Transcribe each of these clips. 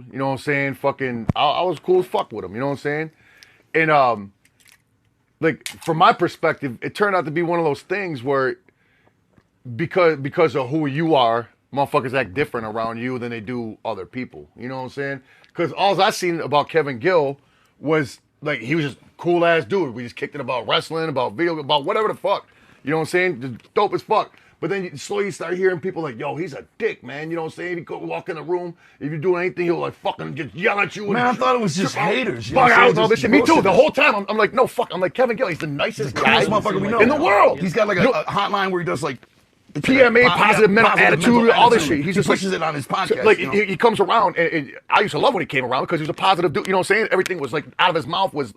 dude. You know what I'm saying? Fucking, I was cool as fuck with him. You know what I'm saying? And like from my perspective, it turned out to be one of those things where because of who you are, motherfuckers act different around you than they do other people. You know what I'm saying? Because all I seen about Kevin Gill was like he was just cool ass dude. We just kicked it about wrestling, about video, about whatever the fuck. You know what I'm saying? Just dope as fuck. But then you slowly start hearing people like, yo, he's a dick, man. You know what I'm saying? He go walk in the room, if you're doing anything, he'll like fucking just yell at you. Man, I thought it was just haters. Fuck out, all this shit. Me too. The whole time, I'm like, no, fuck. I'm like, Kevin Gill, he's the nicest guy motherfucker we know in the world. He's got like a hotline where he does like PMA, positive mental attitude, all this shit. He just pushes it on his podcast. Like he comes around, and I used to love when he came around because he was a positive dude. You know what I'm saying? Everything was like out of his mouth was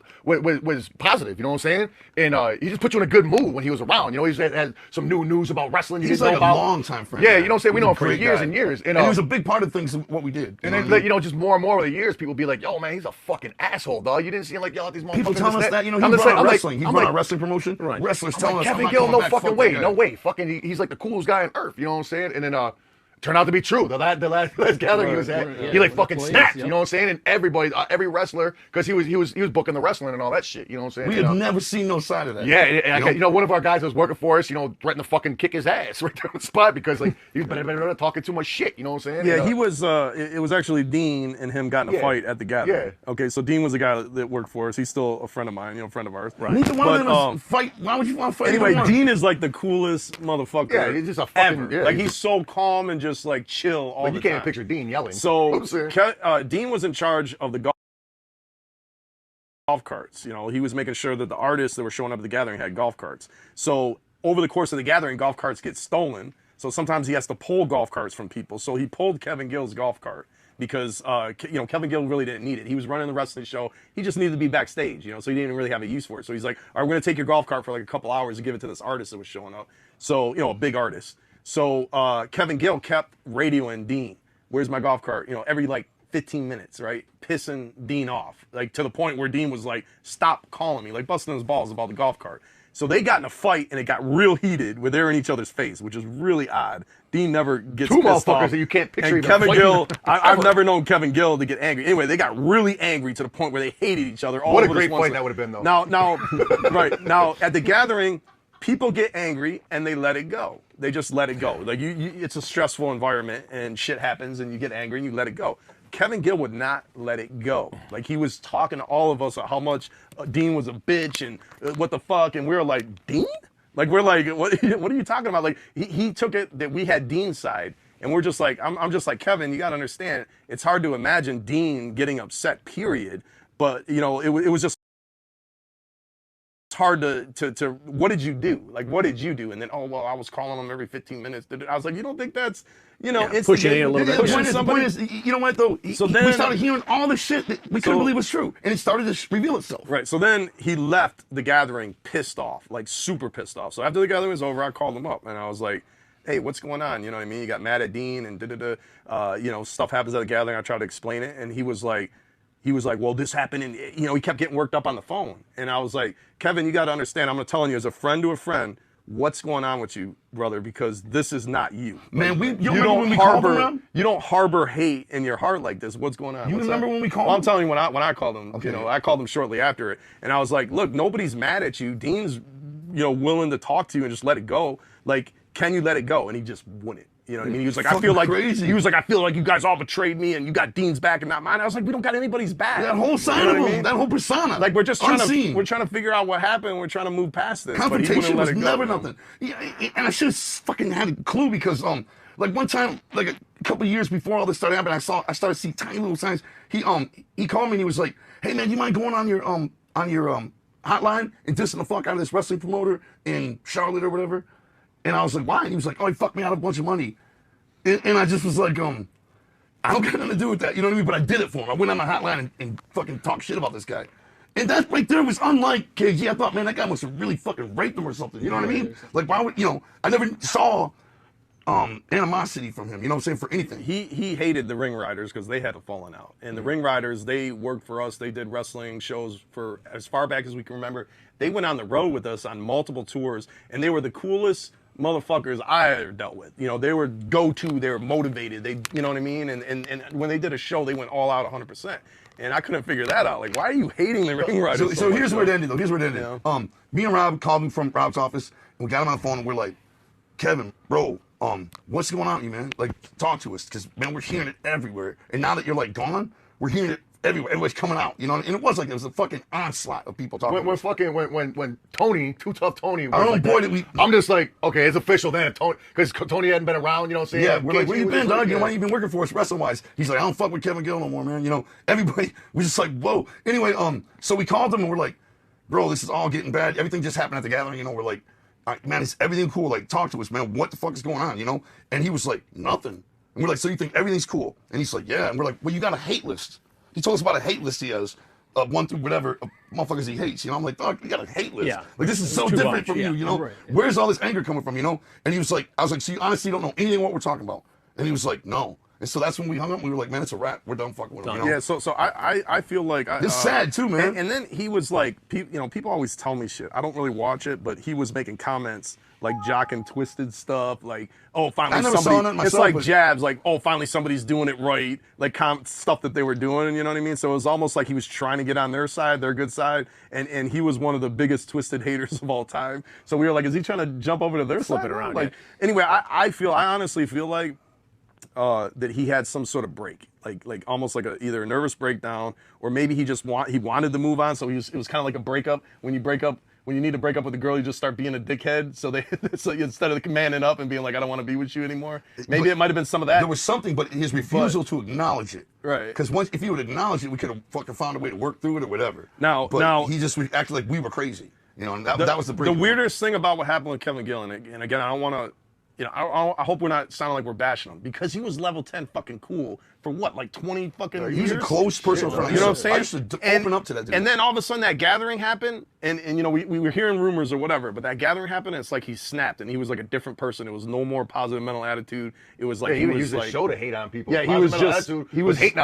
positive. You know what I'm saying? And he just put you in a good mood when he was around. You know, he had some new news about wrestling. He's like a long time friend. Yeah, you know what I'm saying? We know him for years and years. And he was a big part of things what we did. And then you know, just more and more over the years, people be like, "Yo, man, he's a fucking asshole, dog. You didn't see him like yell at these motherfuckers." People telling us that. You know, he brought wrestling. He brought a wrestling promotion. Wrestlers telling us, Kevin Gill, no fucking way, no way. Fucking, he's like the coolest guy on earth. You know what I'm saying? And then turned out to be true. The last gathering he was at, he like fucking snapped. You know what I'm saying? And everybody, every wrestler, because he was booking the wrestling and all that shit. You know what I'm saying? We have never seen no side of that. Yeah, you know, one of our guys that was working for us, you know, threatened to fucking kick his ass right there on the spot because like he was talking too much shit. You know what I'm saying? Yeah, he was. It was actually Dean and him got in a fight at the gathering. Yeah. Okay, so Dean was the guy that worked for us. He's still a friend of mine. You know, a friend of ours. Right. Neither one of them fight. Why would you want to fight? Anyway, Dean is like the coolest motherfucker. Yeah, he's just a fucking. Yeah, like he's so calm and just like chill all the time. You can't even picture Dean yelling. So Dean was in charge of the golf carts. You know, he was making sure that the artists that were showing up at the gathering had golf carts. So over the course of the gathering, golf carts get stolen. So sometimes he has to pull golf carts from people. So he pulled Kevin Gill's golf cart because you know, Kevin Gill really didn't need it. He was running the wrestling show. He just needed to be backstage, you know, so he didn't really have a use for it. So he's like, all right, we're gonna take your golf cart for like a couple hours and give it to this artist that was showing up. So, you know, a big artist. So Kevin Gill kept radioing Dean, where's my golf cart? You know, every like 15 minutes, right? Pissing Dean off, like to the point where Dean was like, stop calling me, like busting his balls about the golf cart. So they got in a fight and it got real heated where they're in each other's face, which is really odd. Dean never gets two pissed motherfuckers off. that you can't picture. And Kevin Gill, I've never known Kevin Gill to get angry. Anyway, they got really angry to the point where they hated each other. What a great fight that would have been, though. Now, right now at the gathering, people get angry and they let it go. They just let it go. Like it's a stressful environment and shit happens and you get angry and you let it go. Kevin Gill would not let it go. Like he was talking to all of us about how much Dean was a bitch and what the fuck, and we were like, Dean? Like we're like, what are you talking about? Like he took it that we had Dean's side, and we're just like, I'm just like, Kevin, you gotta understand, it's hard to imagine Dean getting upset, period. But you know, it was just hard to what did you do? Like, what did you do? And then, oh, well, I was calling him every 15 minutes. I was like, you don't think that's, you know, it's pushing it a little bit. The point is, you know what, though? So then we started hearing all the shit that we couldn't believe was true. And it started to reveal itself. Right. So then he left the gathering pissed off, like super pissed off. So after the gathering was over, I called him up and I was like, hey, what's going on? You know what I mean? You got mad at Dean and you know, stuff happens at the gathering. I tried to explain it. And he was like, well, this happened, and you know, he kept getting worked up on the phone. And I was like, Kevin, you got to understand, I'm telling you as a friend to a friend, what's going on with you, brother? Because this is not you. Man, you don't harbor hate in your heart like this. What's going on? You remember when we called him? Well, I'm telling you, when I called him, you know, I called him shortly after it, and I was like, look, nobody's mad at you. Dean's, you know, willing to talk to you and just let it go. Like, can you let it go? And he just wouldn't. You know what I mean? He was like, I feel like crazy. He was like, I feel like you guys all betrayed me and you got Dean's back and not mine. I was like, we don't got anybody's back. That whole side of him, that whole persona. Like we're just trying to figure out what happened. We're trying to move past this. Confrontation was never nothing. Yeah, and I should have fucking had a clue because like one time, like a couple of years before all this started happening, I started to see tiny little signs. He called me and he was like, hey man, do you mind going on your hotline and dissing the fuck out of this wrestling promoter in Charlotte or whatever? And I was like, why? And he was like, oh, he fucked me out of a bunch of money. And I just was like, I don't got nothing to do with that, you know what I mean? But I did it for him. I went on the hotline and fucking talked shit about this guy. And that right there was unlike KG. I thought, man, that guy must have really fucking raped him or something. You know what I mean? Like, why would, you know, I never saw animosity from him, you know what I'm saying, for anything. He hated the Ring Riders because they had a falling out. And the Ring Riders, they worked for us. They did wrestling shows for as far back as we can remember. They went on the road with us on multiple tours, and they were the coolest motherfuckers I ever dealt with. You know, they were go-to, they were motivated. They, you know what I mean? And when they did a show, they went all out 100%. And I couldn't figure that out. Like, why are you hating the ring riders? So here's where it ended, though. Here's where it ended. Yeah. Me and Rob called him from Rob's office, and we got him on the phone, and we're like, Kevin, bro, what's going on with you, man? Like, talk to us, because, man, we're hearing it everywhere. And now that you're, like, gone, we're hearing it everywhere. Everybody's coming out, you know? And it was a fucking onslaught of people talking. When Tony, Too Tough Tony, our own boy, I'm just like, okay, it's official then. Tony, because Tony hadn't been around, you know what I'm saying? Yeah, we're like, where you been, dog? You know, why you been working for us wrestling-wise? He's like, I don't fuck with Kevin Gill no more, man. You know, everybody, we're just like, whoa. Anyway, so we called him and we're like, bro, this is all getting bad. Everything just happened at the gathering, you know. We're like, all right, man, is everything cool? Like, talk to us, man. What the fuck is going on, you know? And he was like, nothing. And we're like, so you think everything's cool? And he's like, yeah. And we're like, well, you got a hate list. He told us about a hate list he has, 1 through whatever motherfuckers he hates. You know, I'm like, dog, you got a hate list. Yeah. Like, this is so different from you, you know? Right. Where's all this anger coming from, you know? And he was like, I was like, so you honestly don't know anything what we're talking about? And he was like, no. And so that's when we hung up. We were like, man, it's a wrap. We're done fucking with him. You know? Yeah, so I feel like It's sad too, man. And then he was like, you know, people always tell me shit. I don't really watch it, but he was making comments like jock and twisted stuff, like, oh, finally I never somebody. saw none myself, it's like but- jabs, like, oh, finally somebody's doing it right, like stuff that they were doing. You know what I mean? So it was almost like he was trying to get on their side, their good side, and he was one of the biggest twisted haters of all time. So we were like, is he trying to jump over to their Flip side? it around, Like, yeah. anyway, I honestly feel like. That he had some sort of break, like almost like either a nervous breakdown, or maybe he wanted to move on, so it was kind of like a breakup. When you need to break up with a girl, you just start being a dickhead. So so instead of manning up and being like, I don't want to be with you anymore, maybe it might have been some of that. There was something, but his refusal to acknowledge it. Right. Because if he would acknowledge it, we could have fucking found a way to work through it or whatever. Now, he just acted like we were crazy. You know, and that was the break. The weirdest thing about what happened with Kevin Gill, and again, I don't want to. You know, I hope we're not sounding like we're bashing him, because he was level 10 fucking cool for what, like 20 fucking years? He was a close personal friend. You know what I'm saying? I used to open up to that dude. And then all of a sudden that gathering happened, and you know, we were hearing rumors or whatever, but that gathering happened, and it's like he snapped, and he was like a different person. It was no more positive mental attitude. It was like He used the show to hate on people. Yeah, he was Positive mental just attitude he was hating on